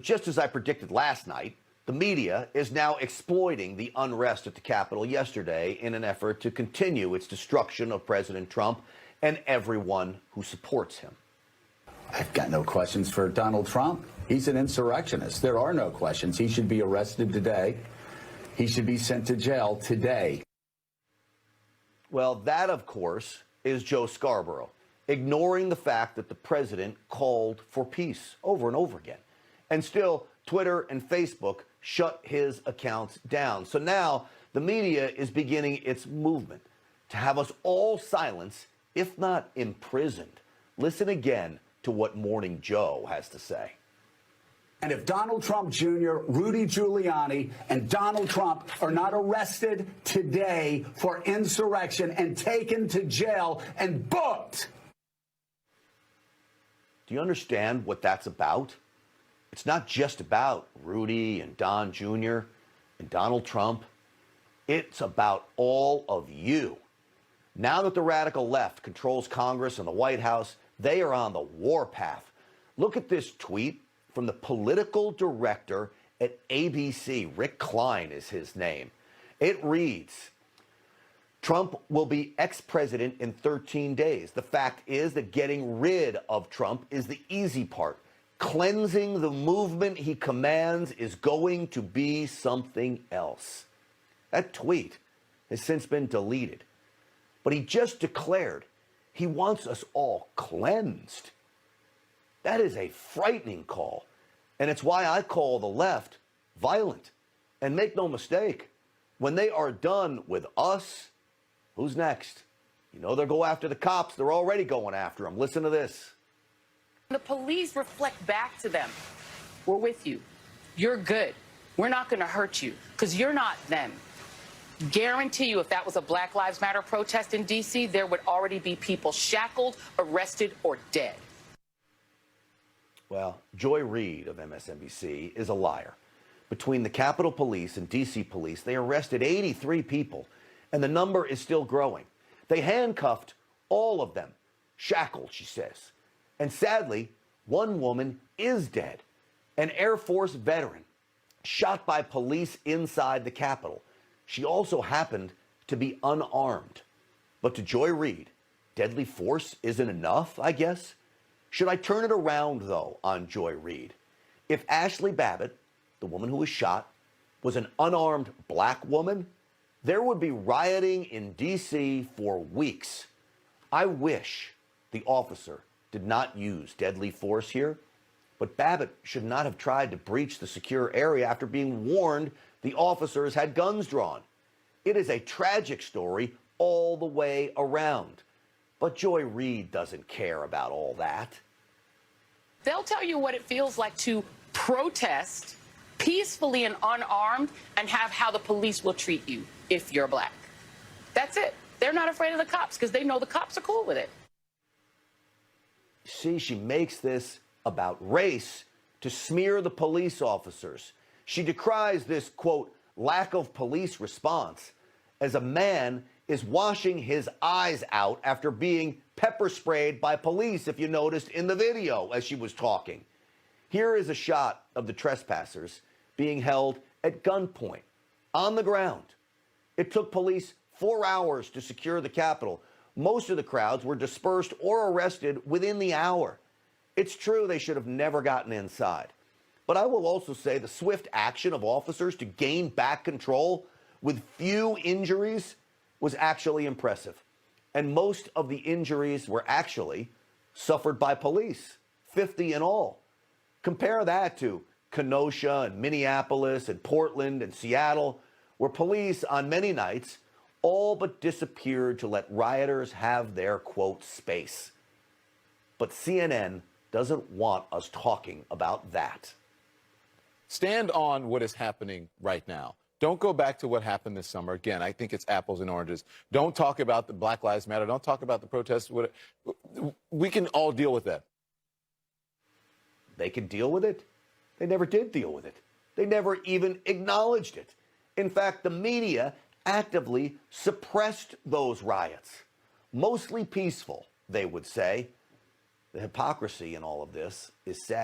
Just as I predicted last night, the media is now exploiting the unrest at the Capitol yesterday in an effort to continue its destruction of President Trump and everyone who supports him. I've got no questions for Donald Trump. He's an insurrectionist. There are no questions. He should be arrested today. He should be sent to jail today. Well, that, of course, is Joe Scarborough, ignoring the fact that the president called for peace over and over again. And still, Twitter and Facebook shut his accounts down. So now the media is beginning its movement to have us all silenced, if not imprisoned. Listen again to what Morning Joe has to say. And if Donald Trump Jr., Rudy Giuliani, and Donald Trump are not arrested today for insurrection and taken to jail and booked. Do you understand what that's about? It's not just about Rudy and Don Jr. and Donald Trump. It's about all of you. Now that the radical left controls Congress and the White House, they are on the warpath. Look at this tweet from the political director at ABC. Rick Klein is his name. It reads, Trump will be ex-president in 13 days. The fact is that getting rid of Trump is the easy part. Cleansing the movement he commands is going to be something else. That tweet has since been deleted. But he just declared he wants us all cleansed. That is a frightening call. And it's why I call the left violent. And make no mistake, when they are done with us, who's next? You know they'll go after the cops. They're already going after them. Listen to this. The police reflect back to them. We're with you. You're good. We're not going to hurt you because you're not them. Guarantee you, if that was a Black Lives Matter protest in D.C., there would already be people shackled, arrested, or dead. Well, Joy Reid of MSNBC is a liar. Between the Capitol Police and D.C. Police, they arrested 83 people, and the number is still growing. They handcuffed all of them, shackled, she says. And sadly, one woman is dead, an Air Force veteran, shot by police inside the Capitol. She also happened to be unarmed. But to Joy Reid, deadly force isn't enough, I guess? Should I turn it around, though, on Joy Reid? If Ashley Babbitt, the woman who was shot, was an unarmed black woman, there would be rioting in D.C. for weeks. I wish the officer did not use deadly force here, but Babbitt should not have tried to breach the secure area after being warned the officers had guns drawn. It is a tragic story all the way around. But Joy Reid doesn't care about all that. They'll tell you what it feels like to protest peacefully and unarmed and have how the police will treat you if you're black. That's it. They're not afraid of the cops because they know the cops are cool with it. See, she makes this about race to smear the police officers. She decries this, quote, lack of police response as a man is washing his eyes out after being pepper sprayed by police, if you noticed in the video as she was talking. Here is a shot of the trespassers being held at gunpoint on the ground. It took police 4 hours to secure the Capitol. Most of the crowds were dispersed or arrested within the hour. It's true they should have never gotten inside. But I will also say the swift action of officers to gain back control with few injuries was actually impressive. And most of the injuries were actually suffered by police, 50 in all. Compare that to Kenosha and Minneapolis and Portland and Seattle, where police on many nights all but disappeared to let rioters have their, quote, space. But CNN doesn't want us talking about that. Stand on what is happening right now. Don't go back to what happened this summer. Again, I think it's apples and oranges. Don't talk about the Black Lives Matter. Don't talk about the protests. We can all deal with that. They can deal with it. They never did deal with it. They never even acknowledged it. In fact, the media actively suppressed those riots. Mostly peaceful, they would say. The hypocrisy in all of this is sad.